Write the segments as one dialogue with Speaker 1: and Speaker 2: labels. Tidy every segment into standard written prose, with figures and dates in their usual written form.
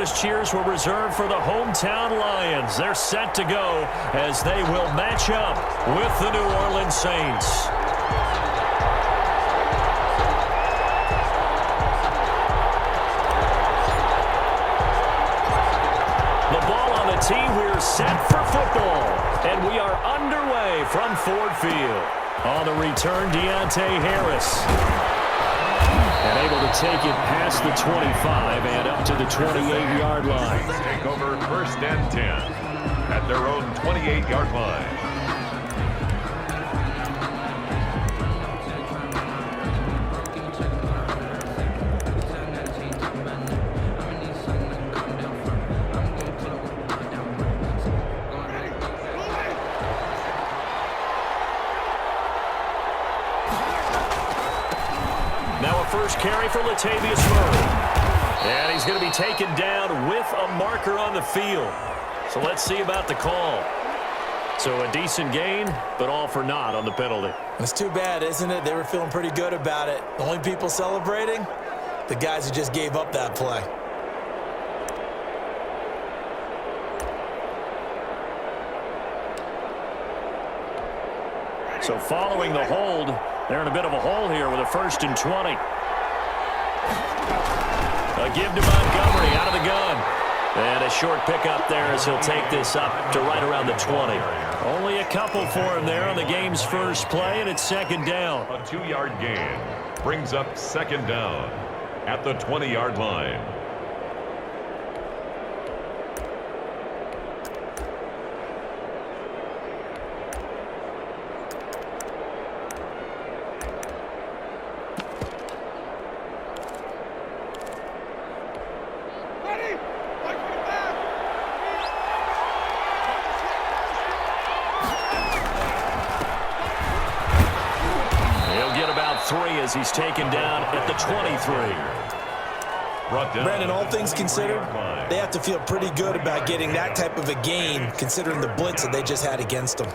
Speaker 1: loudest cheers were reserved for the hometown Lions. They're set to go as they will match up with the New Orleans Saints. The ball on the tee. We're set for football. And we are underway from Ford Field. On the return, Deontay Harris. And able to take it past the 25 and up to the 28-yard line.
Speaker 2: Take over 1st and 10 at their own 28-yard line.
Speaker 1: Now a first carry for Latavius Murray. And he's going to be taken down with a marker on the field. So let's see about the call. So a decent gain, but all for naught on the penalty.
Speaker 3: It's too bad, isn't it? They were feeling pretty good about it. The only people celebrating, the guys who just gave up that play.
Speaker 1: So following the hold, they're in a bit of a hole here with a 1st and 20. A give to Montgomery out of the gun. And a short pickup there as he'll take this up to right around the 20. Only a couple for him there on the game's first play, and it's 2nd down.
Speaker 2: A 2-yard gain brings up 2nd down at the 20-yard line.
Speaker 1: As he's taken down at the 23.
Speaker 3: Brandon, all things considered, they have to feel pretty good about getting that type of a gain, considering the blitz that they just had against them.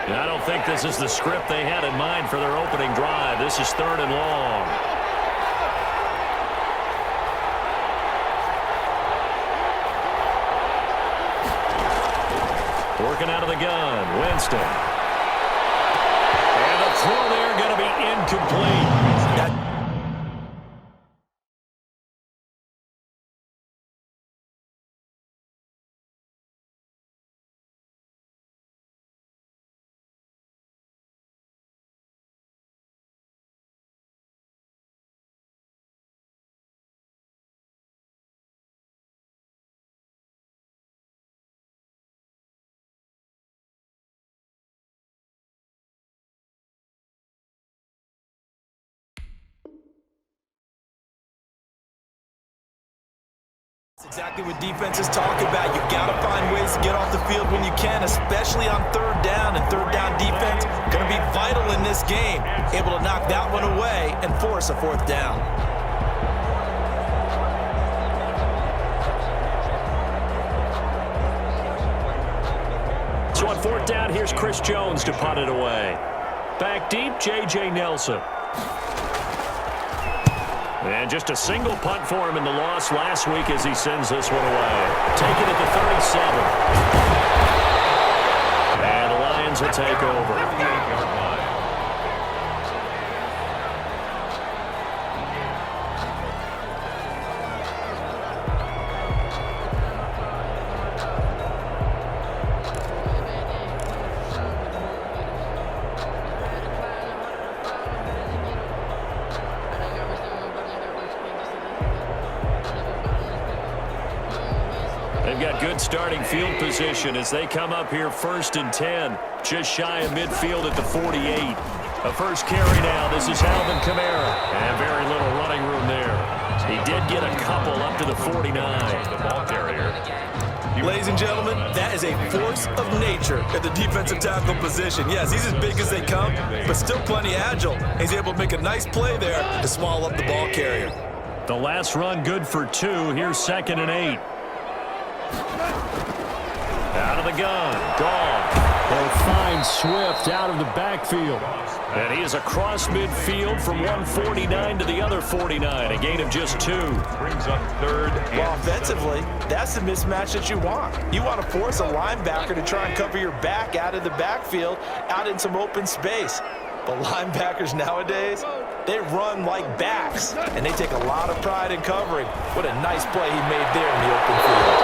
Speaker 1: And I don't think this is the script they had in mind for their opening drive. This is 3rd and long. Working out of the gun, Winston. Throw there going to be incomplete.
Speaker 3: That's exactly what defenses talk about. You've got to find ways to get off the field when you can, especially on 3rd down. And 3rd down defense going to be vital in this game. Able to knock that one away and force a 4th down.
Speaker 1: So on 4th down, here's Chris Jones to punt it away. Back deep, J.J. Nelson. And just a single punt for him in the loss last week as he sends this one away. Taken at the 37. And the Lions will take over. They've got good starting field position as they come up here 1st and 10, just shy of midfield at the 48. A first carry now. This is Alvin Kamara. And very little running room there. He did get a couple up to the 49.
Speaker 2: The ball carrier.
Speaker 3: Ladies and gentlemen, that is a force of nature at the defensive tackle position. Yes, he's as big as they come, but still plenty agile. He's able to make a nice play there to swallow up the ball carrier.
Speaker 1: The last run good for 2. Here's 2nd and 8. Out of the gun. Gone. They'll find Swift out of the backfield. And he is across midfield from 149 to the other 49, a gain of just 2.
Speaker 2: Brings up third.
Speaker 3: Well, offensively, that's the mismatch that you want. You want to force a linebacker to try and cover your back out of the backfield, out in some open space. But linebackers nowadays, they run like backs, and they take a lot of pride in covering. What a nice play he made there in the open field.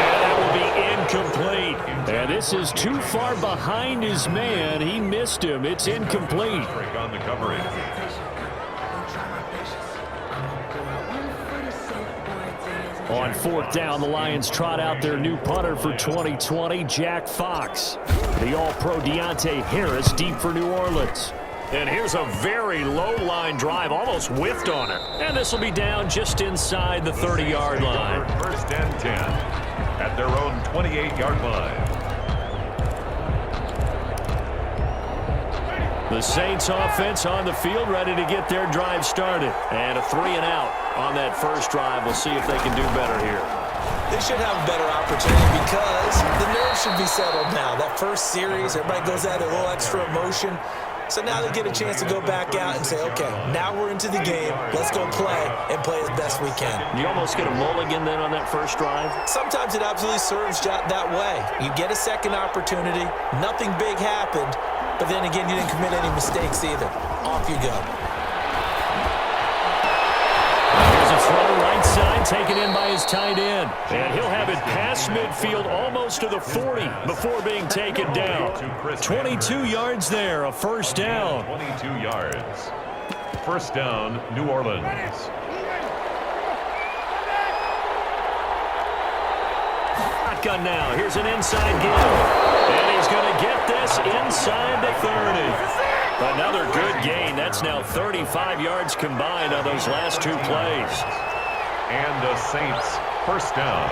Speaker 1: And that will be incomplete. And this is too far behind his man. He missed him. It's incomplete.
Speaker 2: Break on the coverage.
Speaker 1: On 4th down, the Lions trot out their new punter for 2020, Jack Fox. The All-Pro Deontay Harris deep for New Orleans. And here's a very low-line drive, almost whiffed on it. And this will be down just inside the 30-yard line.
Speaker 2: First and 10 at their own 28-yard line.
Speaker 1: The Saints offense on the field, ready to get their drive started. And a 3-and-out on that first drive. We'll see if they can do better here.
Speaker 3: They should have a better opportunity because the nerves should be settled now. That first series, everybody goes out a little extra emotion. So now they get a chance to go back out and say, okay, now we're into the game. Let's go play and play as best we can.
Speaker 1: You almost get a mulligan then on that first drive?
Speaker 3: Sometimes it absolutely serves that way. You get a second opportunity. Nothing big happened. But then again, you didn't commit any mistakes either. Off you go.
Speaker 1: Here's a throw right side, taken in by his tight end. And he'll have it past midfield almost to the 40 before being taken down. 22 yards there, a first down.
Speaker 2: 22 yards. First down, New Orleans.
Speaker 1: Shotgun now. Here's an inside give. And he's going to get this inside the 30. Another good gain. That's now 35 yards combined on those last 2 plays.
Speaker 2: And the Saints first down.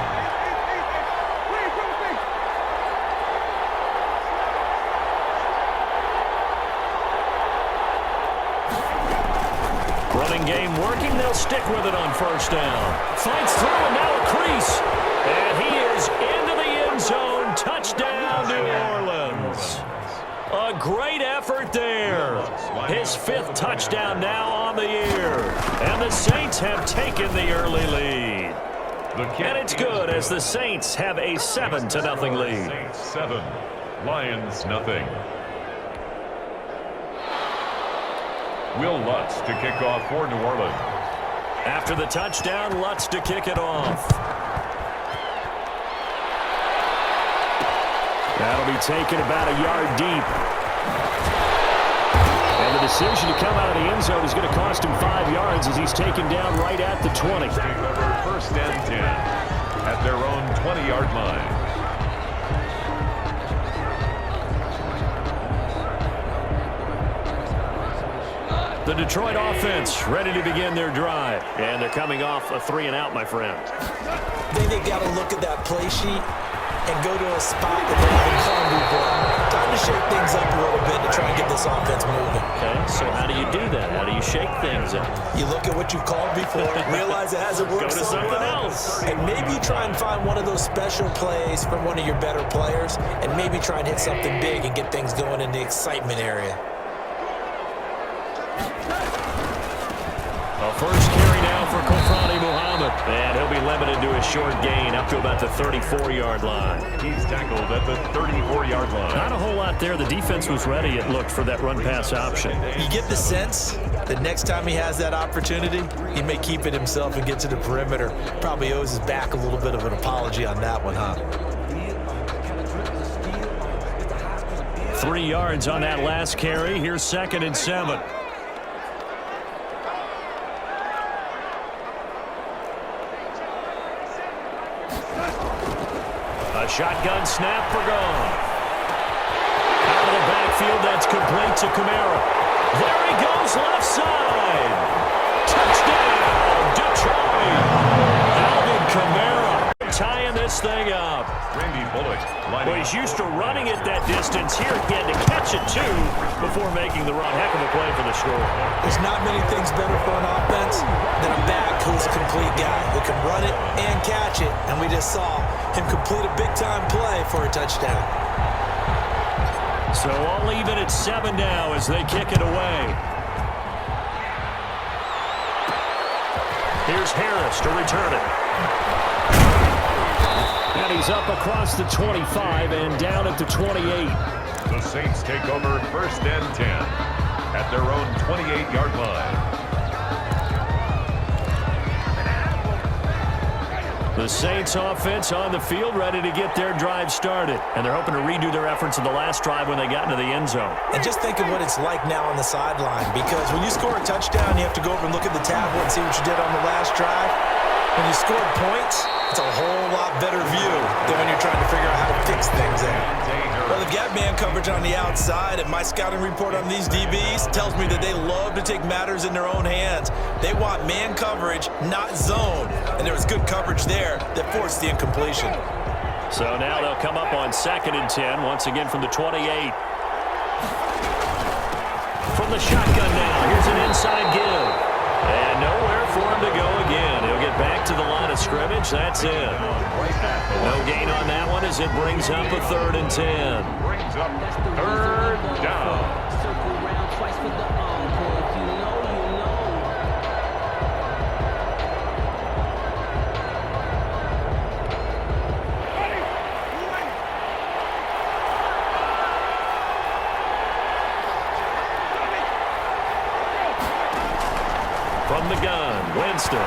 Speaker 1: Running game working. They'll stick with it on first down. Fights through and now a crease. And he is into the end zone. Touchdown, New Orleans. A great effort there. His 5th touchdown now on the year. And the Saints have taken the early lead. And it's good as the Saints have a 7-0 lead.
Speaker 2: Saints 7, Lions nothing. Will Lutz to kick off for New Orleans.
Speaker 1: After the touchdown, Lutz to kick it off. That'll be taken about a yard deep. And the decision to come out of the end zone is going to cost him 5 yards as he's taken down right at the 20.
Speaker 2: Take over first and 10 at their own 20-yard line.
Speaker 1: The Detroit offense ready to begin their drive. And they're coming off a 3-and-out, my friend.
Speaker 3: Then they got to look at that play sheet and go to a spot that they can do play. Time to shake things up a little bit to try and get this offense moving.
Speaker 1: Okay, so how do you do that? How do you shake things up?
Speaker 3: You look at what you've called before, realize it hasn't worked
Speaker 1: Go to
Speaker 3: so
Speaker 1: something
Speaker 3: well,
Speaker 1: else.
Speaker 3: and maybe you try and find one of those special plays from one of your better players, and maybe try and hit something big and get things going in the excitement area.
Speaker 1: A first carry now for Kofrani Muhammad. And he'll be limited to a short gain up to about the 34-yard line.
Speaker 2: He's tackled at the 34-yard line.
Speaker 1: Not a whole lot there. The defense was ready, it looked, for that run-pass option.
Speaker 3: You get the sense that next time he has that opportunity, he may keep it himself and get to the perimeter. Probably owes his back a little bit of an apology on that one, huh?
Speaker 1: 3 yards on that last carry. Here's 2nd and 7. A shotgun snap for Goff. Out of the backfield, that's complete to Kamara. There he goes, left side. Touchdown, Detroit. Alvin Kamara tying this thing up.
Speaker 2: Randy Bullock.
Speaker 1: Well, he's used to running it that distance. Here he had to catch it, too, before making the run. Heck of a play for the score.
Speaker 3: There's not many things better for an offense than a back who's a complete guy who can run it and catch it. And we just saw him complete a big-time play for a touchdown.
Speaker 1: So all even at 7 now as they kick it away. Here's Harris to return it. And he's up across the 25 and down at the 28.
Speaker 2: The Saints take over 1st and 10 at their own 28-yard line.
Speaker 1: The Saints offense on the field ready to get their drive started. And they're hoping to redo their efforts in the last drive when they got into the end zone.
Speaker 3: And just think of what it's like now on the sideline, because when you score a touchdown, you have to go over and look at the tablet and see what you did on the last drive. When you scored points, it's a whole lot better view than when you're trying to figure out how to fix things there. Well, they've got man coverage on the outside, and my scouting report on these DBs tells me that they love to take matters in their own hands. They want man coverage, not zone. And there was good coverage there that forced the incompletion.
Speaker 1: So now they'll come up on 2nd and 10, once again from the 28. From the shotgun now, here's an inside give. And nowhere for him to go again. He'll get back to the line of scrimmage. That's it. No gain on that one as it brings up a 3rd and 10.
Speaker 2: Brings up 3rd down.
Speaker 1: From the gun, Winston.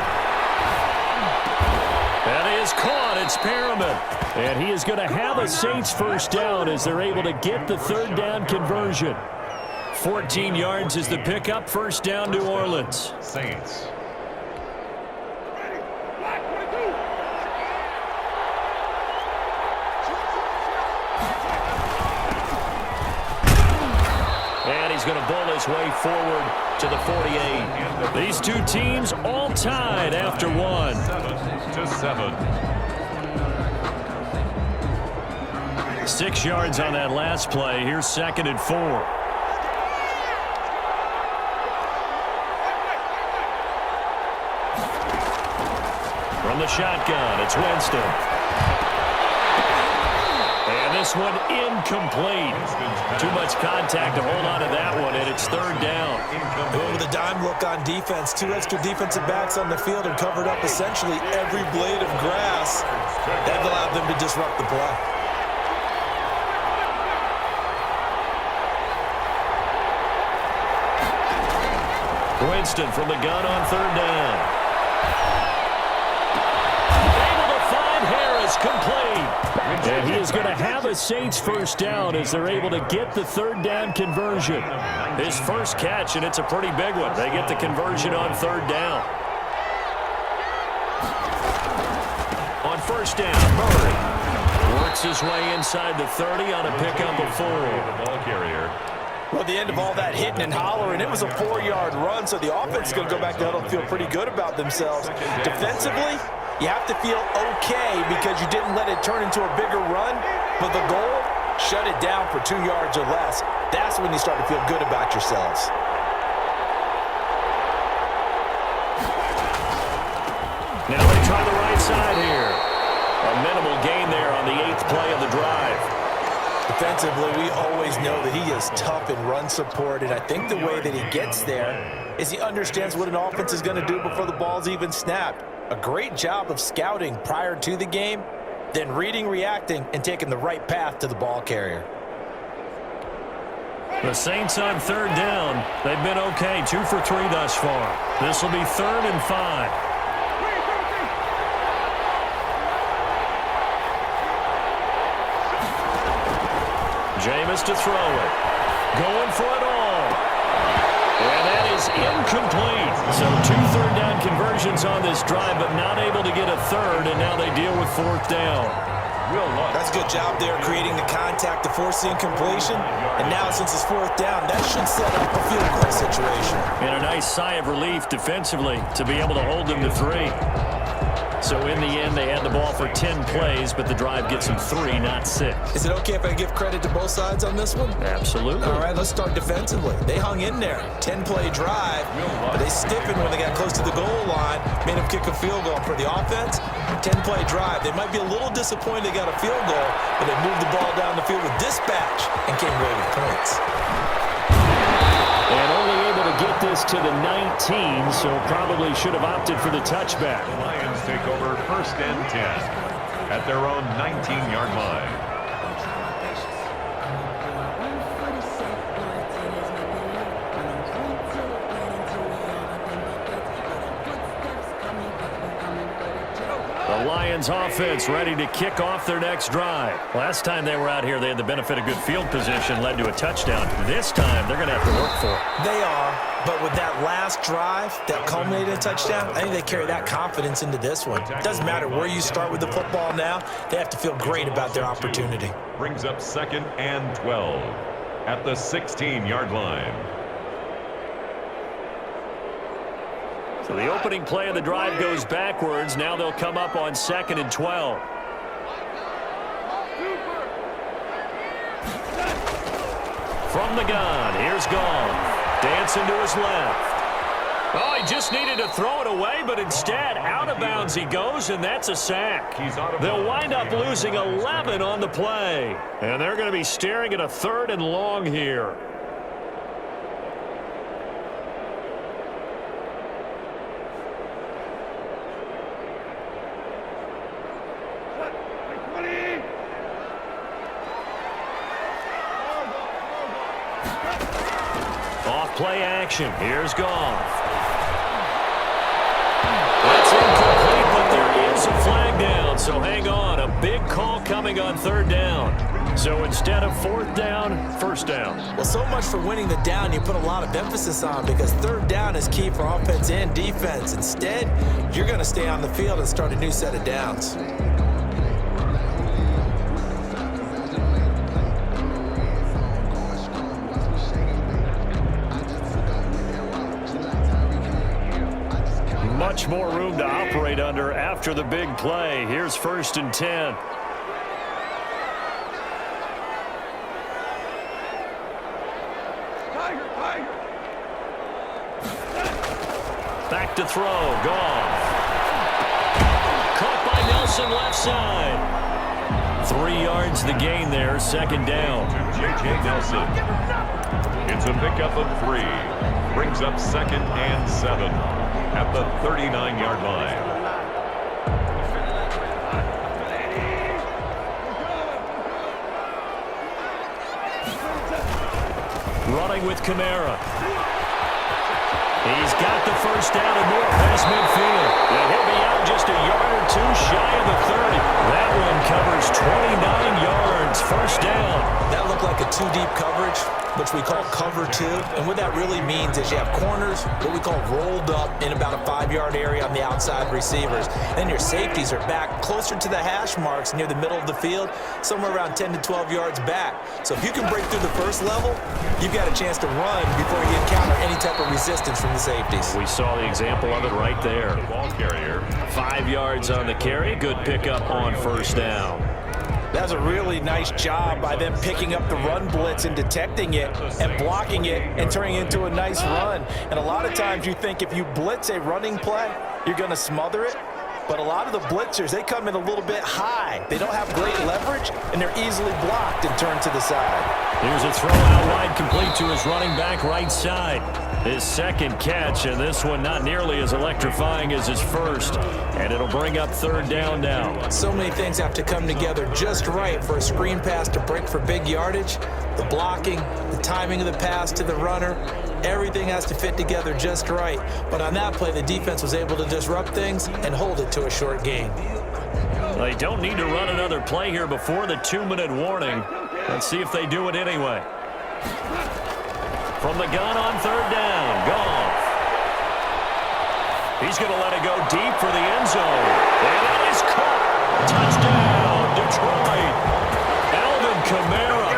Speaker 1: That is caught. It's Perriman. And he is going to have a Saints 1st down as they're able to get the 3rd down conversion. 14 yards is the pickup. 1st down, New Orleans.
Speaker 2: Saints.
Speaker 1: And he's going to bowl his way forward to the 48. These two teams all tied after 1.
Speaker 2: 7-7.
Speaker 1: 6 yards on that last play. Here's 2nd and 4. From the shotgun, it's Winston. And this one incomplete. Too much contact to hold on to that one, and it's 3rd down.
Speaker 3: With a dime look on defense, 2 extra defensive backs on the field and covered up essentially every blade of grass. That allowed them to disrupt the play.
Speaker 1: Winston from the gun on 3rd down. Able to find Harris, complete. And he is going to have a Saints 1st down as they're able to get the 3rd down conversion. His first catch, and it's a pretty big one. They get the conversion on 3rd down. On 1st down, Murray works his way inside the 30 on a pickup of 4.
Speaker 2: The ball carrier.
Speaker 3: Well, at the end of all that hitting and hollering, it was a 4-yard run, so the offense is going to go back to huddle and feel pretty good about themselves. Defensively, you have to feel okay because you didn't let it turn into a bigger run, but the goal, shut it down for 2 yards or less. That's when you start to feel good about yourselves.
Speaker 1: Now they try the right side here. A minimal gain there on the 8th play of the drive.
Speaker 3: Defensively, we always know that he is tough in run support, and I think the way that he gets there is he understands what an offense is going to do before the ball's even snapped. A great job of scouting prior to the game, then reading, reacting, and taking the right path to the ball carrier.
Speaker 1: The Saints on 3rd down. They've been okay, 2 for 3 thus far. This will be 3rd and 5. Jameis to throw it. Going for it all. And that is incomplete. So 2 3rd down conversions on this drive, but not able to get a 3rd, and now they deal with 4th down.
Speaker 3: That's a good job there, creating the contact to force the incompletion. And now, since it's 4th down, that should set up a field goal situation.
Speaker 1: And a nice sigh of relief defensively to be able to hold them to 3. So in the end, they had the ball for 10 plays, but the drive gets them 3, not 6.
Speaker 3: Is it okay if I give credit to both sides on this one?
Speaker 1: Absolutely.
Speaker 3: All right, let's start defensively. They hung in there. 10-play drive, but they stiffened when they got close to the goal line, made them kick a field goal. For the offense, 10-play drive. They might be a little disappointed they got a field goal, but they moved the ball down the field with dispatch and came away with points.
Speaker 1: And only able to get this to the 19, so probably should have opted for the touchback.
Speaker 2: The Lions take over 1st and 10 at their own 19-yard line.
Speaker 1: The Lions offense ready to kick off their next drive. Last time they were out here, they had the benefit of good field position, led to a touchdown. This time, they're going to have to work for it.
Speaker 3: They are, but with that last drive that culminated in a touchdown, I think they carry that confidence into this one. It doesn't matter where you start with the football now. They have to feel great about their opportunity.
Speaker 2: Brings up 2nd and 12 at the 16-yard line.
Speaker 1: So the opening play of the drive goes backwards. Now they'll come up on 2nd and 12. From the gun, here's Goff. Dancing to his left. Oh, he just needed to throw it away, but instead, out of bounds he goes, and that's a sack. They'll wind up losing 11 on the play. And they're going to be staring at a 3rd and long here. Play action. Here's Goff. That's incomplete, but there is a flag down. So hang on. A big call coming on 3rd down. So instead of 4th down, 1st down.
Speaker 3: Well, so much for winning the down you put a lot of emphasis on, because 3rd down is key for offense and defense. Instead, you're going to stay on the field and start a new set of downs.
Speaker 1: Much more room to operate under after the big play. Here's 1st and 10. Back to throw. Goff. Caught by Nelson left side. 3 yards the gain there. 2nd down.
Speaker 2: J.J. Nelson. It's a pickup of 3. Brings up 2nd and 7. At the 39-yard line.
Speaker 1: Running with Kamara. He's got the 1st down and more past midfield. And he'll be out just a yard or 2 shy of the 30. That one covers 29 yards. 1st down.
Speaker 3: That looked like a 2-deep coverage, which we call cover 2. And what that really means is you have corners, what we call rolled up in about a 5-yard area on the outside receivers. Then your safeties are back closer to the hash marks near the middle of the field, somewhere around 10 to 12 yards back. So if you can break through the 1st level, you've got a chance to run before you encounter any type of resistance from the safeties.
Speaker 1: We saw the example of it right there.
Speaker 2: The ball carrier.
Speaker 1: 5 yards on the carry. Good pickup on 1st down.
Speaker 3: That was a really nice job by them picking up the run blitz and detecting it and blocking it and turning it into a nice run. And a lot of times you think if you blitz a running play, you're going to smother it. But a lot of the blitzers, they come in a little bit high. They don't have great leverage, and they're easily blocked and turned to the side.
Speaker 1: Here's a throw out wide, complete to his running back right side. His 2nd catch, and this one not nearly as electrifying as his 1st. And it'll bring up 3rd down now.
Speaker 3: So many things have to come together just right for a screen pass to break for big yardage. The blocking, the timing of the pass to the runner, everything has to fit together just right. But on that play, the defense was able to disrupt things and hold it to a short gain.
Speaker 1: They don't need to run another play here before the 2-minute warning. Let's see if they do it anyway. From the gun on 3rd down, Goff. He's going to let it go deep for the end zone. And it is caught. Touchdown, Detroit. Alvin Kamara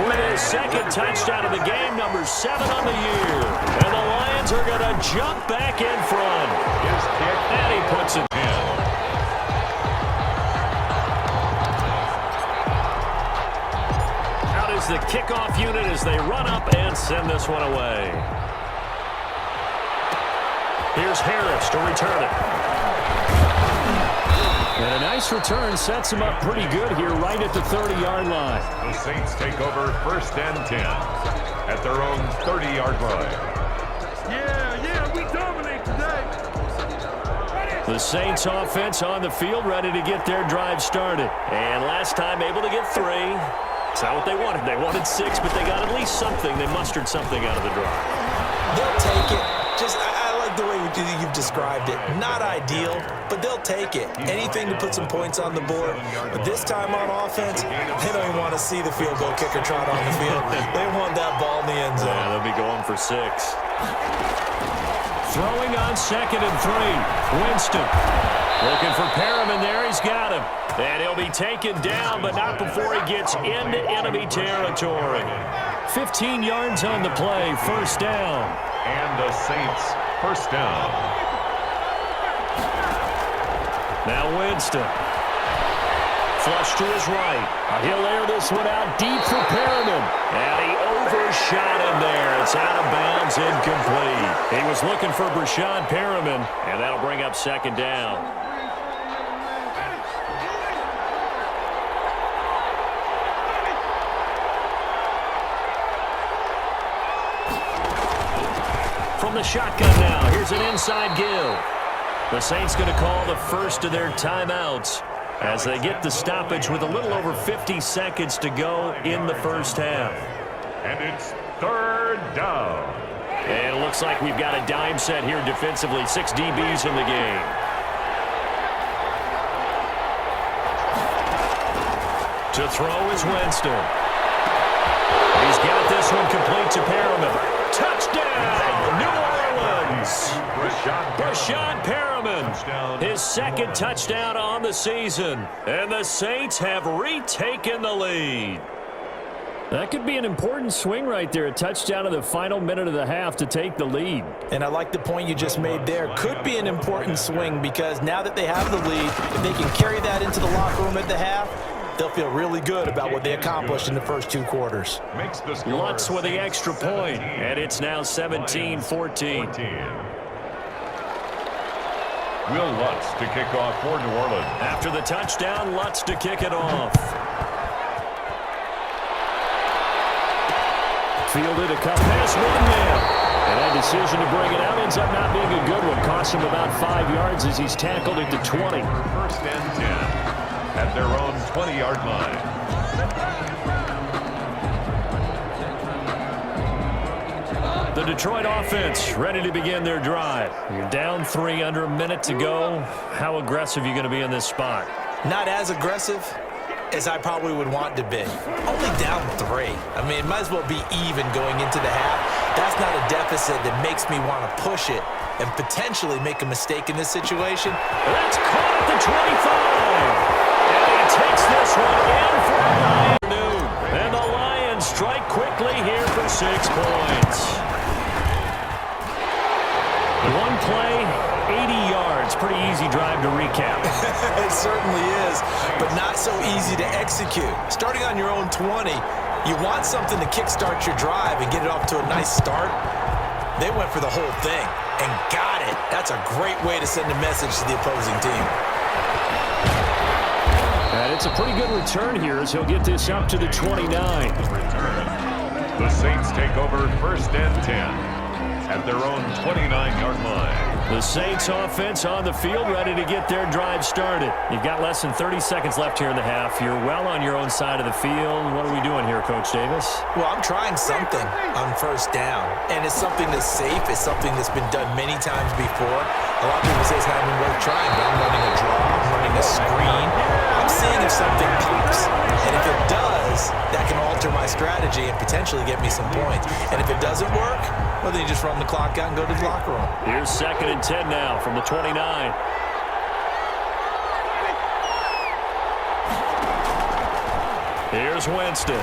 Speaker 1: with his 2nd touchdown of the game, number 7 on the year. And the Lions are going to jump back in front.
Speaker 2: His kick.
Speaker 1: And he puts it in. the kickoff unit as they run up and send this one away. Here's Harris to return it. And a nice return sets him up pretty good here right at the 30-yard line.
Speaker 2: The Saints take over 1st and 10 at their own 30-yard line.
Speaker 4: Yeah, we dominate today.
Speaker 1: The Saints offense on the field, ready to get their drive started. And last time able to get 3. It's not what they wanted. They wanted 6, but they got at least something. They mustered something out of the drive.
Speaker 3: They'll take it. I like the way you've described it. Not ideal, but they'll take it. Anything to put some points on the board. But this time on offense, they don't even want to see the field goal kicker trot on the field. They want that ball in the end zone.
Speaker 1: Yeah, they'll be going for 6. Throwing on 2nd and 3. Winston looking for Perriman there. He's got him. And he'll be taken down, but not before he gets into enemy territory. 15 yards on the play. 1st down.
Speaker 2: And the Saints 1st down.
Speaker 1: Now Winston. Flush to his right. He'll air this one out deep for Perriman. And he overshot him there. It's out of bounds, incomplete. He was looking for Brashad Perriman, and that'll bring up 2nd down. From the shotgun now, here's an inside give. The Saints going to call the first of their timeouts as they get the stoppage with a little over 50 seconds to go in the 1st half.
Speaker 2: And it's 3rd down.
Speaker 1: And it looks like we've got a dime set here defensively. 6 DBs in the game. To throw is Winston. He's got this one complete to Perriman. Touchdown, New Orleans. Brashad Perriman, his 2nd touchdown on the season. And the Saints have retaken the lead. That could be an important swing right there. A touchdown in the final minute of the half to take the lead.
Speaker 3: And I like the point you just made there. Could be an important swing because now that they have the lead, if they can carry that into the locker room at the half, they'll feel really good about what they accomplished in the first 2 quarters.
Speaker 1: Lutz with the extra point, and it's now 17-14.
Speaker 2: Will Lutz to kick off for New Orleans.
Speaker 1: After the touchdown, Lutz to kick it off. Fielded a cut pass, 1 man. And that decision to bring it out ends up not being a good one. Cost him about 5 yards as he's tackled at the 20.
Speaker 2: 1st and 10. At their own 20-yard line.
Speaker 1: The Detroit offense ready to begin their drive. You're down 3 under a minute to go. How aggressive are you going to be in this spot?
Speaker 3: Not as aggressive as I probably would want to be. Only down 3. I mean, it might as well be even going into the half. That's not a deficit that makes me want to push it and potentially make a mistake in this situation.
Speaker 1: That's caught at the 25. Takes this one in for a afternoon. And the Lions strike quickly here for 6 points. 1 play, 80 yards. Pretty easy drive to recap.
Speaker 3: It certainly is, but not so easy to execute. Starting on your own 20, you want something to kickstart your drive and get it off to a nice start. They went for the whole thing and got it. That's a great way to send a message to the opposing team.
Speaker 1: And it's a pretty good return here as he'll get this up to the 29.
Speaker 2: The Saints take over 1st and 10 at their own 29-yard line.
Speaker 1: The Saints offense on the field ready to get their drive started. You've got less than 30 seconds left here in the half. You're well on your own side of the field. What are we doing here, Coach Davis?
Speaker 3: Well, I'm trying something on 1st down, and it's something that's safe. It's something that's been done many times before. A lot of people say it's not even worth trying, but I'm running a draw. I'm running a screen. I'm seeing if something pops. And if it does, that can alter my strategy and potentially get me some points. And if it doesn't work, well, then you just run the clock out and go to the locker room.
Speaker 1: Here's 2nd and 10 now from the 29. Here's Winston.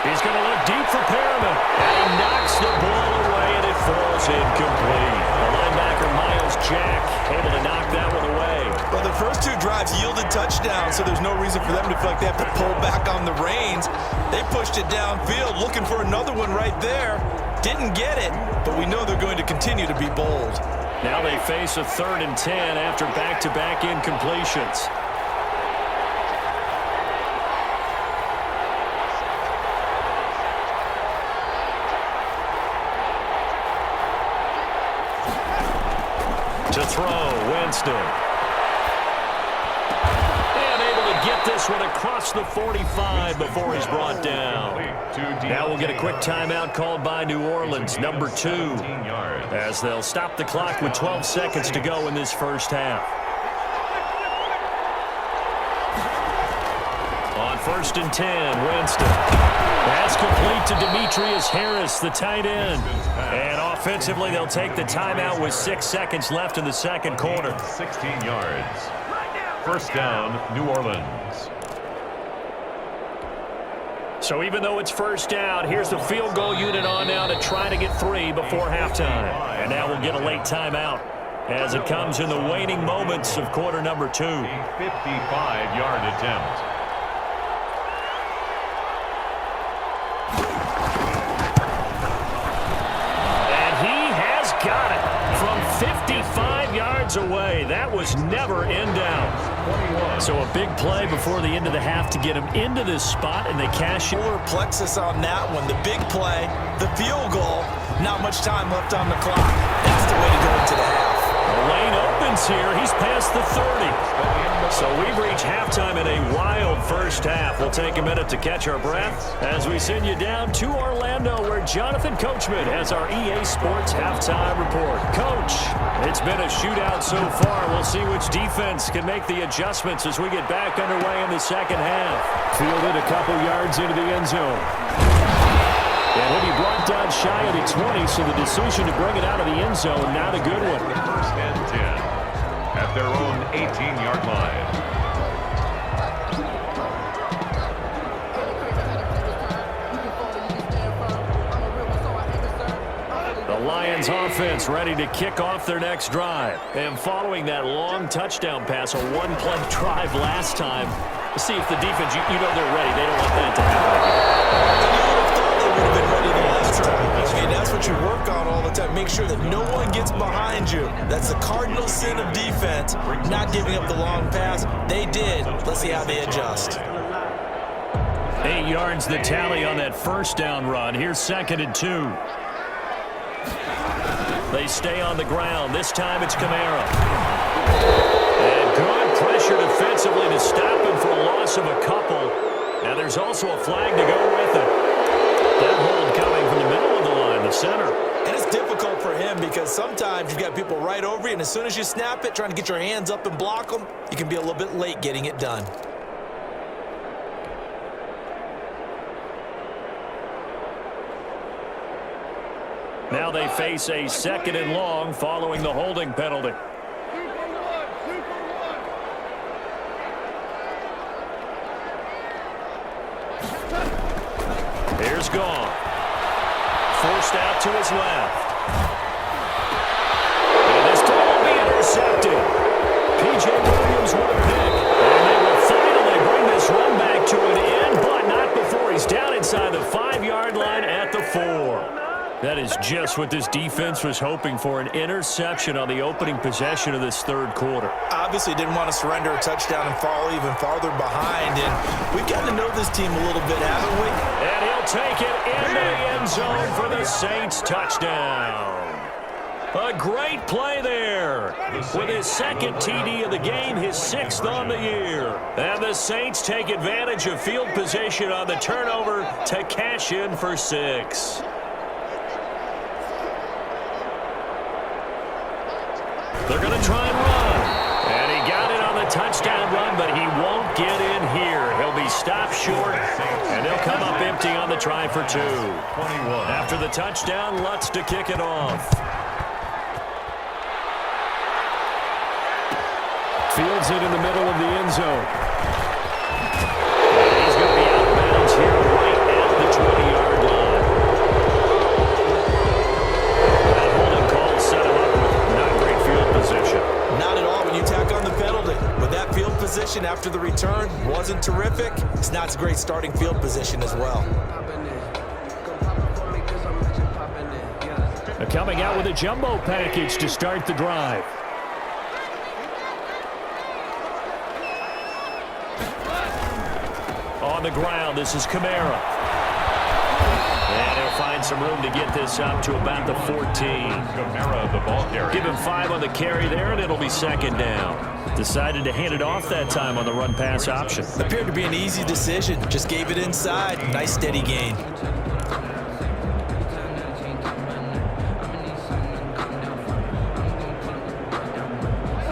Speaker 1: He's going to look deep for Perriman. And he knocks the ball away, and it falls incomplete. The linebacker, Miles Jack, able to knock that one away.
Speaker 3: Well, the first two drives yielded touchdowns, so there's no reason for them to feel like they have to pull back on the reins. They pushed it downfield, looking for another one right there. Didn't get it, but we know they're going to continue to be bold.
Speaker 1: Now they face a 3rd and 10 after back-to-back incompletions. To throw, Winston. And able to get this one across the 45 before he's brought down. Now we'll get a quick timeout called by New Orleans, number 2, as they'll stop the clock with 12 seconds to go in this first half. On 1st and 10, Winston. Pass complete to Demetrius Harris, the tight end. And offensively, they'll take the timeout with 6 seconds left in the second quarter.
Speaker 2: 16 yards. First down, New Orleans.
Speaker 1: So even though it's first down, here's the field goal unit on now to try to get 3 before halftime. And now we'll get a late timeout as it comes in the waning moments of quarter number 2.
Speaker 2: 55-yard attempt.
Speaker 1: Got it from 55 yards away. That was never in doubt. So a big play before the end of the half to get him into this spot, and they cash it.
Speaker 3: Solar plexus on that one. The big play, the field goal, not much time left on the clock. That's the way to go into the half.
Speaker 1: The lane opens here. He's past the 30. So we've reached halftime in a wild first half. We'll take a minute to catch our breath as we send you down to Orlando, where Jonathan Coachman has our EA Sports halftime report. Coach, it's been a shootout so far. We'll see which defense can make the adjustments as we get back underway in the second half. Fielded a couple yards into the end zone. And he'll be brought down shy of the 20, so the decision to bring it out of the end zone, not a good one.
Speaker 2: First and 10 at their own 18-yard line.
Speaker 1: The Lions offense ready to kick off their next drive. And following that long touchdown pass, a one-play drive last time, see if the defense, you know they're ready. They don't want that to happen again.
Speaker 3: Would have been ready the last time. And that's what you work on all the time. Make sure that no one gets behind you. That's the cardinal sin of defense, not giving up the long pass. They did. Let's see how they adjust.
Speaker 1: 8 yards the tally on that first down run. Here's 2nd and 2. They stay on the ground. This time it's Kamara. And good pressure defensively to stop him for a loss of a couple. Now there's also a flag to go with it. That hold coming from the middle of the line, the center.
Speaker 3: And it's difficult for him because sometimes you've got people right over you, and as soon as you snap it, trying to get your hands up and block them, you can be a little bit late getting it done.
Speaker 1: Now they face a 2nd and long following the holding penalty. Here's Gone. Forced out to his left. And this time will be intercepted. P.J. Williams with a pick. And they will finally bring this run back to an end, but not before he's down inside the 5-yard line at the 4. That is just what this defense was hoping for, an interception on the opening possession of this third quarter.
Speaker 3: Obviously didn't want to surrender a touchdown and fall even farther behind, and we've gotten to know this team a little bit, haven't we?
Speaker 1: And he'll take it into the end zone for the Saints touchdown. A great play there with his 2nd TD of the game, his 6th on the year. And the Saints take advantage of field position on the turnover to cash in for 6. They're going to try and run. And he got it on the touchdown run, but he won't get in here. He'll be stopped short, and they'll come up empty on the try for 2.
Speaker 2: 21.
Speaker 1: After the touchdown, Lutz to kick it off. Fields it in the middle of the end zone. And he's going to be out of bounds here right at the 20-yard line.
Speaker 3: after the return wasn't terrific. It's not a great starting field position as well.
Speaker 1: Coming out with a jumbo package to start the drive. On the ground, this is Kamara. And he'll find some room to get this up to about the 14.
Speaker 2: Kamara, the ball carrier.
Speaker 1: Give him 5 on the carry there, and it'll be second down. Decided to hand it off that time on the run-pass option.
Speaker 3: Appeared to be an easy decision. Just gave it inside. Nice steady gain.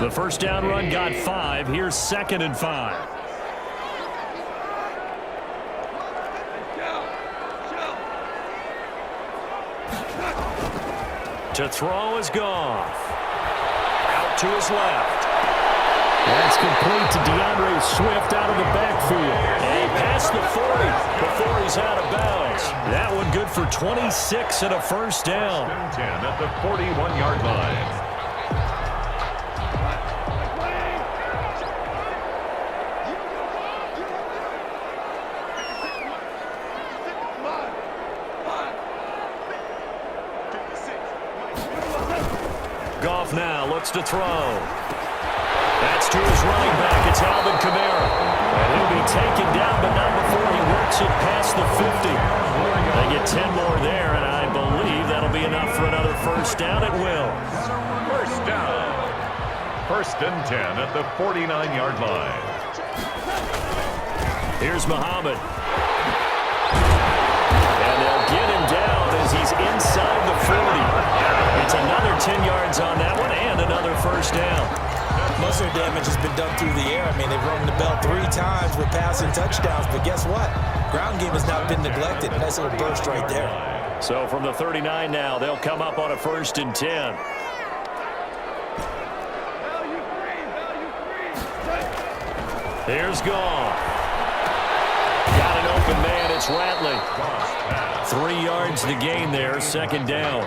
Speaker 1: The first down run got 5. Here's 2nd and 5. To throw is Goff. Out to his left. That's complete to DeAndre Swift out of the backfield. And he passed the 40 before he's out of bounds. That one good for 26 and a first down.
Speaker 2: 10 at the 41-yard line.
Speaker 1: Goff now looks to throw. That's to his running back. It's Alvin Kamara. And he'll be taken down, but not before he works it past the 50. They get 10 more there, and I believe that'll be enough for another first down. It will.
Speaker 2: First down. 1st and 10 at the 49-yard line.
Speaker 1: Here's Muhammad. And they'll get him down as he's inside the 40. It's another 10 yards on that one and another first down.
Speaker 3: Most of their damage has been done through the air. I mean, they've rung the bell 3 times with passing touchdowns, but guess what? Ground game has not been neglected. Nice little burst right there.
Speaker 1: So from the 39 now, they'll come up on a 1st and 10. Here's Goff. Got an open man. It's Ratley. 3 yards to gain there. 2nd down.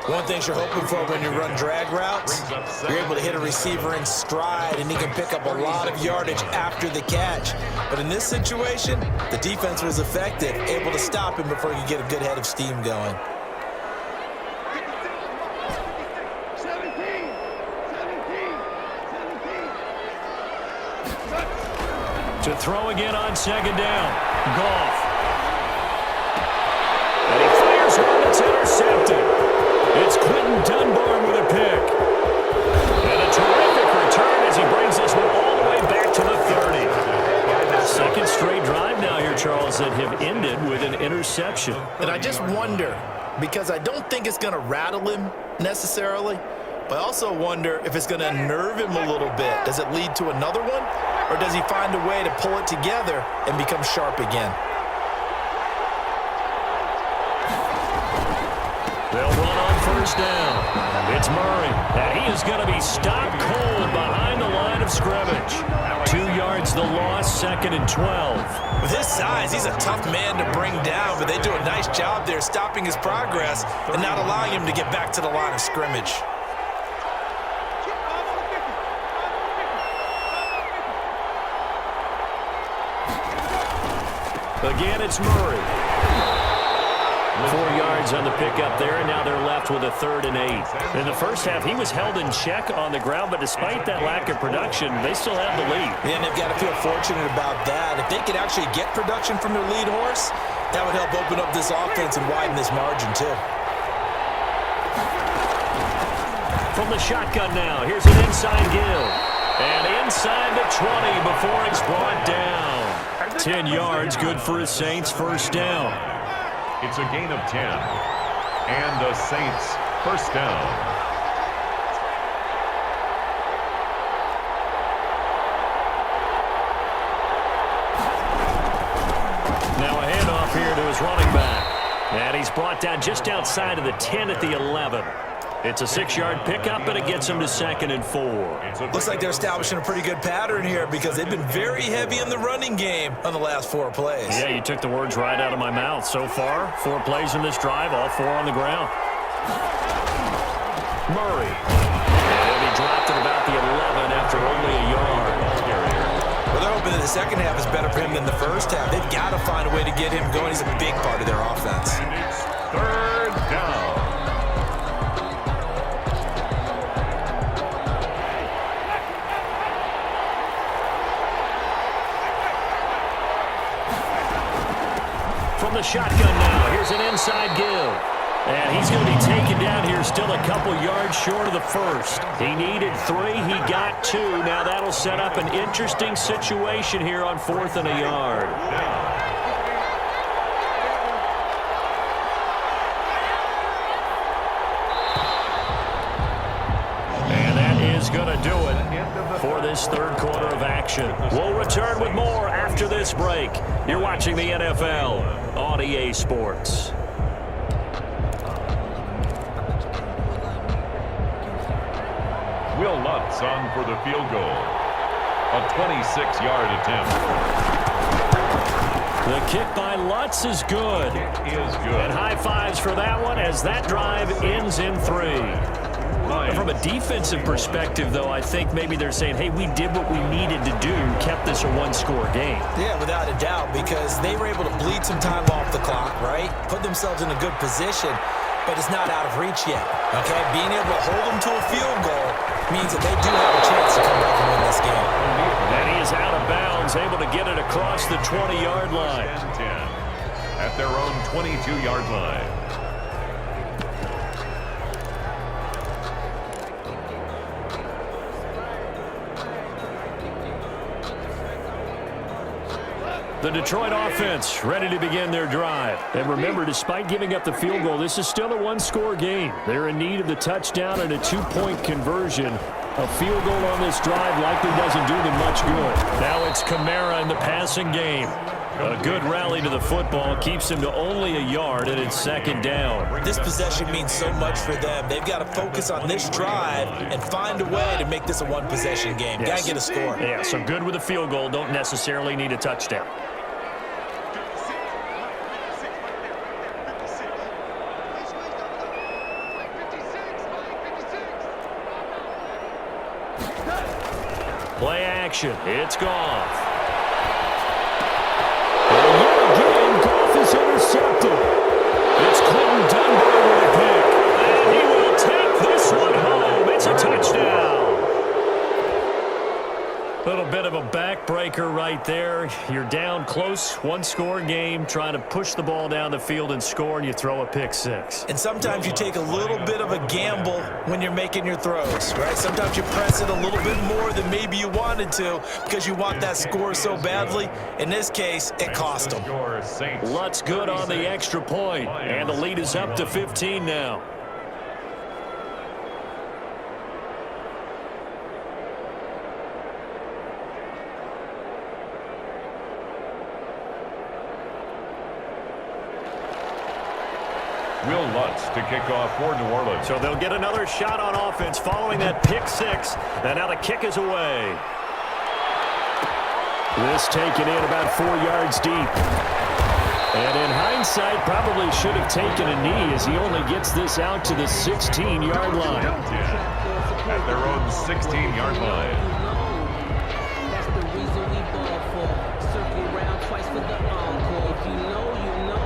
Speaker 3: One thing you're hoping for when you run drag routes, you're able to hit a receiver in stride, and he can pick up a lot of yardage after the catch. But in this situation, the defense was effective, able to stop him before he could get a good head of steam going.
Speaker 1: To throw again on 2nd down. Goff. And he fires one that's intercepted. It's Quentin Dunbar with a pick. And a terrific return as he brings this one all the way back to the 30. 2nd straight drive now here, Charles, that have ended with an interception.
Speaker 5: And I just wonder, because I don't think it's going to rattle him necessarily, but I also wonder if it's going to unnerve him a little bit. Does it lead to another one? Or does he find a way to pull it together and become sharp again?
Speaker 1: They'll run on 1st down. It's Murray, and he is going to be stopped cold behind the line of scrimmage. 2 yards the loss, 2nd and 12.
Speaker 3: With his size, he's a tough man to bring down, but they do a nice job there stopping his progress and not allowing him to get back to the line of scrimmage.
Speaker 1: Again, it's Murray. 4 yards on the pickup there, and now they're left with a 3rd and 8. In the first half, he was held in check on the ground, but despite that lack of production, they still have the lead.
Speaker 3: And they've got to feel fortunate about that. If they could actually get production from their lead horse, that would help open up this offense and widen this margin, too.
Speaker 1: From the shotgun now, here's an inside give. And inside the 20 before it's brought down. 10 yards, good for his Saints, first down.
Speaker 2: It's a gain of 10. And the Saints, first down.
Speaker 1: Now a handoff here to his running back. And he's brought down just outside of the 10 at the 11. It's a 6-yard pickup, but it gets him to 2nd and 4.
Speaker 3: Looks like they're establishing a pretty good pattern here because they've been very heavy in the running game on the last 4 plays.
Speaker 1: Yeah, you took the words right out of my mouth. So far, 4 plays in this drive, all 4 on the ground. Murray. And he dropped at about the 11 after only a yard.
Speaker 3: Well, they're hoping the second half is better for him than the first half. They've got to find a way to get him going. He's a big part of their offense.
Speaker 2: And it's third down.
Speaker 1: From the shotgun now, here's an inside give. And he's going to be taken down here, still a couple yards short of the first. He needed 3, he got 2. Now that'll set up an interesting situation here on 4th and a yard. And that is going to do it for this third quarter of action. We'll return with more after this break. You're watching the NFL on EA Sports.
Speaker 2: Will Lutz on for the field goal. A 26-yard attempt.
Speaker 1: The kick by Lutz is good.
Speaker 2: It is good.
Speaker 1: And high fives for that one as that drive ends in 3. From a defensive perspective, though, I think maybe they're saying, hey, we did what we needed to do, kept this a one-score game.
Speaker 3: Yeah, without a doubt, because they were able to bleed some time off the clock, right? Put themselves in a good position, but it's not out of reach yet, okay? Being able to hold them to a field goal means that they do have a chance to come back and win this game.
Speaker 1: And he is out of bounds, able to get it across the 20-yard line.
Speaker 2: 10 at their own 22-yard line.
Speaker 1: The Detroit offense ready to begin their drive. And remember, despite giving up the field goal, this is still a one-score game. They're in need of the touchdown and a two-point conversion. A field goal on this drive likely doesn't do them much good. Now it's Kamara in the passing game. A good rally to the football keeps him to only a yard, and it's second down.
Speaker 3: This possession means so much for them. They've got to focus on this drive and find a way to make this a one-possession game.
Speaker 1: Yes.
Speaker 3: Got to get a score.
Speaker 1: Yeah, so good with a field goal. Don't necessarily need a touchdown. Play action. It's Goff. And yet again, Goff is intercepted. It's Clinton Dunbar with a pick. And he will take this one home. It's a touchdown. Little bit of a backbreaker right there. You're down close, one-score game, trying to push the ball down the field and score, and you throw a pick six.
Speaker 3: And sometimes you take a little bit of a gamble when you're making your throws, right? Sometimes you press it a little bit more than maybe you wanted to because you want that score so badly. In this case, it cost them.
Speaker 1: Lutz good on the extra point, and the lead is up to 15 now.
Speaker 2: Will Lutz to kick off for New Orleans.
Speaker 1: So they'll get another shot on offense following that pick six. And now the kick is away. This taken in about 4 yards deep. And in hindsight, probably should have taken a knee as he only gets this out to the 16-yard line.
Speaker 2: At their own 16-yard line.
Speaker 6: That's the reason we ball for. Circle around twice for the encore. If you know, you know.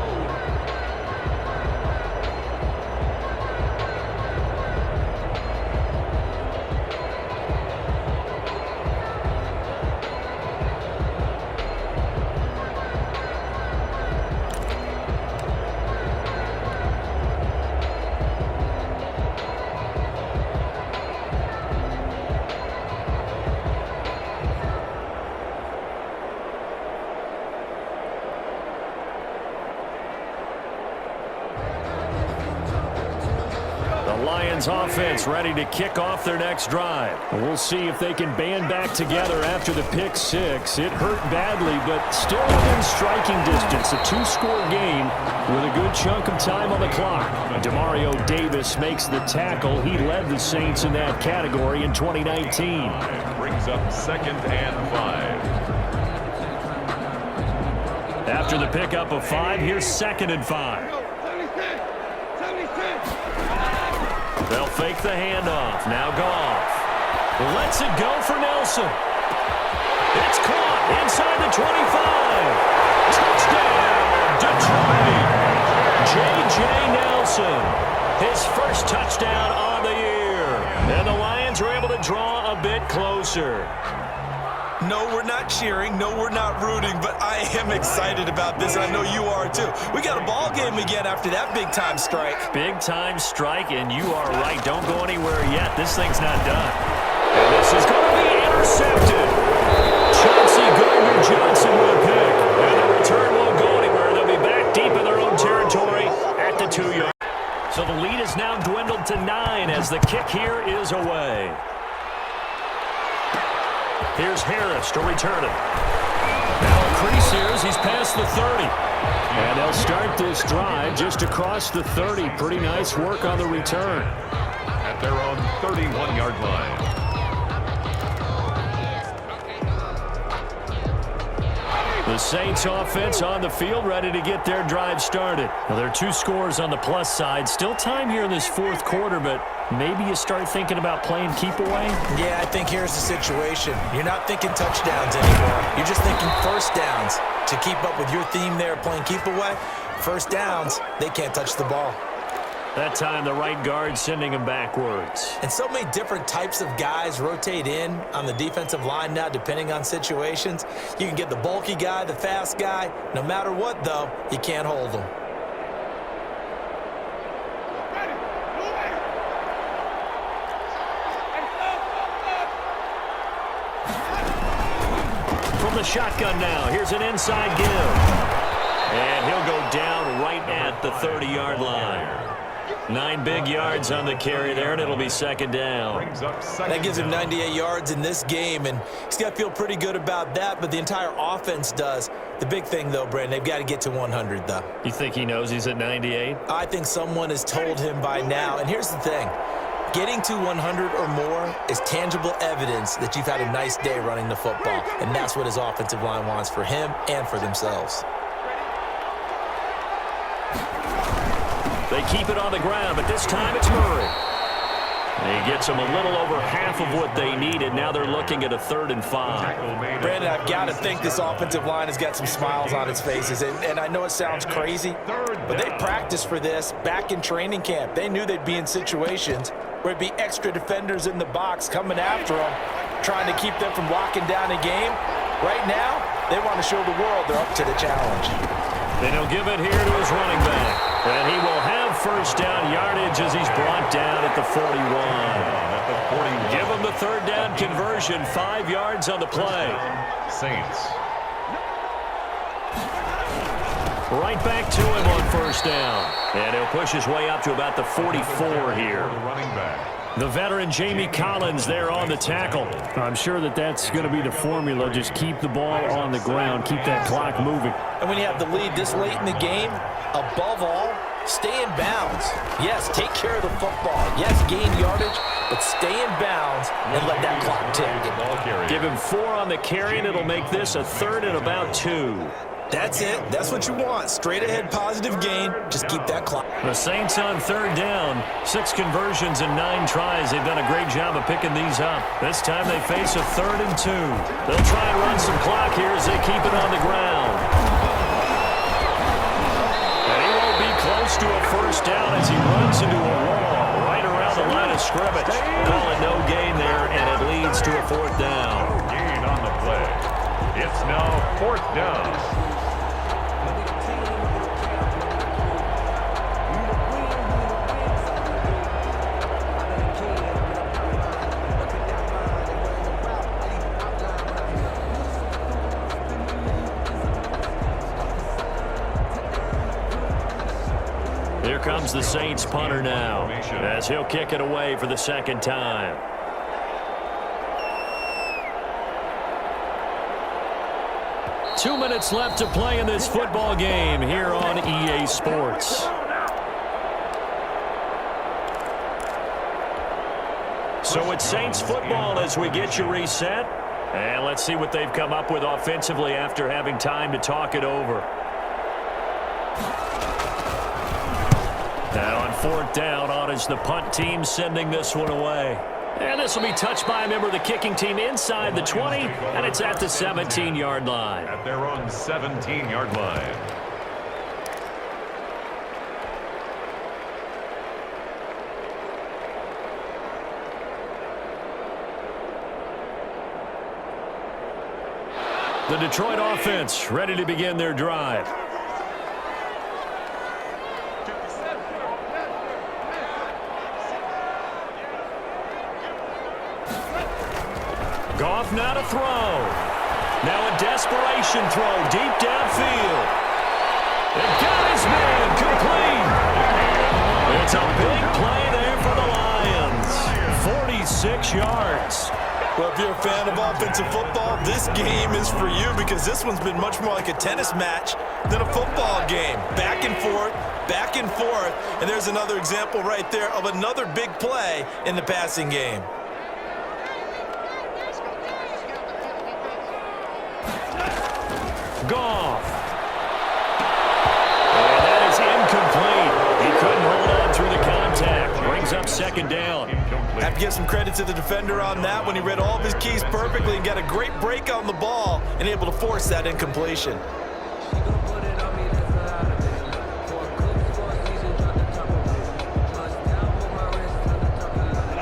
Speaker 1: Lions offense ready to kick off their next drive. We'll see if they can band back together after the pick six. It hurt badly, but still within striking distance. A two-score game with a good chunk of time on the clock. Demario Davis makes the tackle. He led the Saints in that category in 2019.
Speaker 2: Brings up 2nd and 5.
Speaker 1: After the pickup of 5, here's 2nd and 5. They'll fake the handoff. Now Goff lets it go for Nelson. It's caught. Inside the 25. Touchdown, Detroit. J.J. Nelson, his first touchdown on the year. And the Lions are able to draw a bit closer.
Speaker 3: No, we're not cheering. No, we're not rooting. But I am excited about this. I know you are, too. We got a ball game again after that big-time strike.
Speaker 1: Big-time strike, and you are right. Don't go anywhere yet. This thing's not done. And this is going to be intercepted. Chauncey Gardner-Johnson with a pick. And the return won't go anywhere. They'll be back deep in their own territory at the 2-yard. So the lead is now dwindled to 9 as the kick here is away. Here's Harris to return it. Now a crease here as he's past the 30. And they'll start this drive just across the 30. Pretty nice work on the return.
Speaker 2: At their own 31-yard line.
Speaker 1: The Saints offense on the field, ready to get their drive started. Now, there are 2 scores on the plus side. Still time here in this fourth quarter, but maybe you start thinking about playing keep away?
Speaker 5: Yeah, I think here's the situation. You're not thinking touchdowns anymore. You're just thinking first downs. To keep up with your theme there, playing keep away, first downs, they can't touch the ball.
Speaker 1: That time, the right guard sending him backwards.
Speaker 5: And so many different types of guys rotate in on the defensive line now, depending on situations. You can get the bulky guy, the fast guy. No matter what, though, you can't hold them.
Speaker 1: From the shotgun now, here's an inside give. And he'll go down right at the 30-yard line. 9 big yards on the carry there, and it'll be second down.
Speaker 3: That gives him 98 yards in this game, and he's got to feel pretty good about that, but the entire offense does. The big thing, though, Brandon, they've got to get to 100, though.
Speaker 1: You think he knows he's at 98?
Speaker 3: I think someone has told him by now, and here's the thing. Getting to 100 or more is tangible evidence that you've had a nice day running the football, and that's what his offensive line wants for him and for themselves.
Speaker 1: They keep it on the ground, but this time it's Murray. He gets them a little over half of what they needed. Now they're looking at a 3rd and 5.
Speaker 5: Brandon, I've got to think this offensive line has got some smiles on its faces. And I know it sounds crazy, but they practiced for this back in training camp. They knew they'd be in situations where it'd be extra defenders in the box coming after them, trying to keep them from locking down a game. Right now, they want to show the world they're up to the challenge.
Speaker 1: Then he'll give it here to his running back. And he will have first down yardage as he's brought down at the 41. Give him the 3rd down conversion, 5 yards on the play.
Speaker 2: Saints.
Speaker 1: Right back to him on first down. And he'll push his way up to about the 44 here.
Speaker 2: Running back.
Speaker 1: The veteran Jamie Collins there on the tackle. I'm sure that's going to be the formula. Just keep the ball on the ground. Keep that clock moving.
Speaker 5: And when you have the lead this late in the game, above all, stay in bounds. Yes, take care of the football. Yes, gain yardage, but stay in bounds and let that clock tick.
Speaker 1: Give him 4 on the carry, and it'll make this a 3rd and about 2.
Speaker 3: That's it. That's what you want. Straight ahead, positive gain. Just keep that clock.
Speaker 1: The Saints on 3rd down. 6 conversions and 9 tries. They've done a great job of picking these up. This time they face a 3rd and 2. They'll try and run some clock here as they keep it on the ground. And he won't be close to a first down as he runs into a wall right around the line of scrimmage. Call it no gain there, and it leads to a 4th down.
Speaker 2: Gain on the play. It's now 4th down.
Speaker 1: Here comes the Saints punter now as he'll kick it away for the 2nd time. Two minutes left to play in this football game here on EA Sports. So it's Saints football as we get you reset. And let's see what they've come up with offensively after having time to talk it over. Now on 4th down, on is the punt team sending this one away. And this will be touched by a member of the kicking team inside the 20, and it's at the 17-yard line.
Speaker 2: At their own 17-yard line.
Speaker 1: The Detroit offense ready to begin their drive. Goff now to throw. Now a desperation throw deep downfield. And got his man complete. It's a big play there for the Lions. 46 yards.
Speaker 3: Well, if you're a fan of offensive football, this game is for you because this one's been much more like a tennis match than a football game. Back and forth, and there's another example right there of another big play in the passing game.
Speaker 1: Goff. And that is incomplete. He couldn't hold on through the contact. Brings up second down.
Speaker 3: Have to give some credit to the defender on that when he read all of his keys perfectly and got a great break on the ball and able to force that incompletion.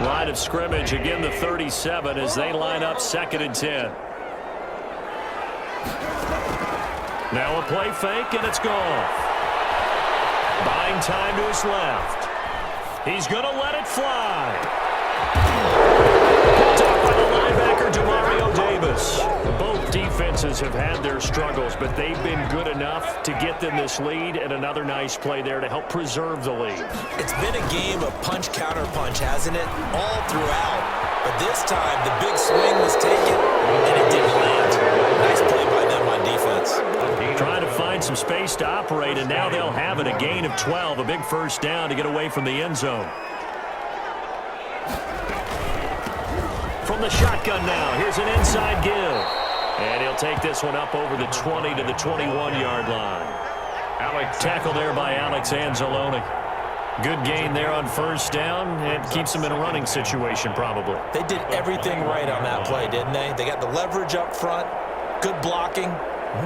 Speaker 1: Line of scrimmage, again the 37 as they line up 2nd and 10. Now a play fake, and it's Goff. Buying time to his left. He's going to let it fly. Picked up by the linebacker, Demario Davis. Both defenses have had their struggles, but they've been good enough to get them this lead, and another nice play there to help preserve the lead.
Speaker 3: It's been a game of punch-counter-punch, hasn't it? All throughout. But this time, the big swing was taken, and it didn't land. Nice play by them on defense.
Speaker 1: Trying to find some space to operate, and now they'll have it. A gain of 12, a big first down to get away from the end zone. From the shotgun now, here's an inside give. And he'll take this one up over the 20 to the 21-yard line. Tackle there by Alex Anzalone. Good gain there on first down, and keeps them in a running situation probably.
Speaker 3: They did everything right on that play, didn't they? They got the leverage up front, good blocking,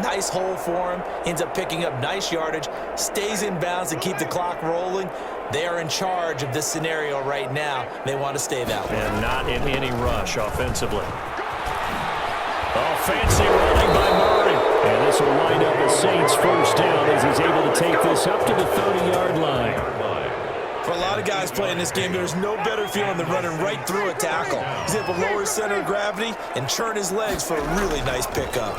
Speaker 3: nice hole for him, ends up picking up nice yardage, stays in bounds to keep the clock rolling. They are in charge of this scenario right now. They want to stay that way.
Speaker 1: And not in any rush offensively. Oh, fancy running by Murray. And this will wind up the Saints' first down as he's able to take this up to the 30-yard line.
Speaker 3: For a lot of guys playing this game, there's no better feeling than running right through a tackle. He's able to lower his center of gravity and churn his legs for a really nice pickup.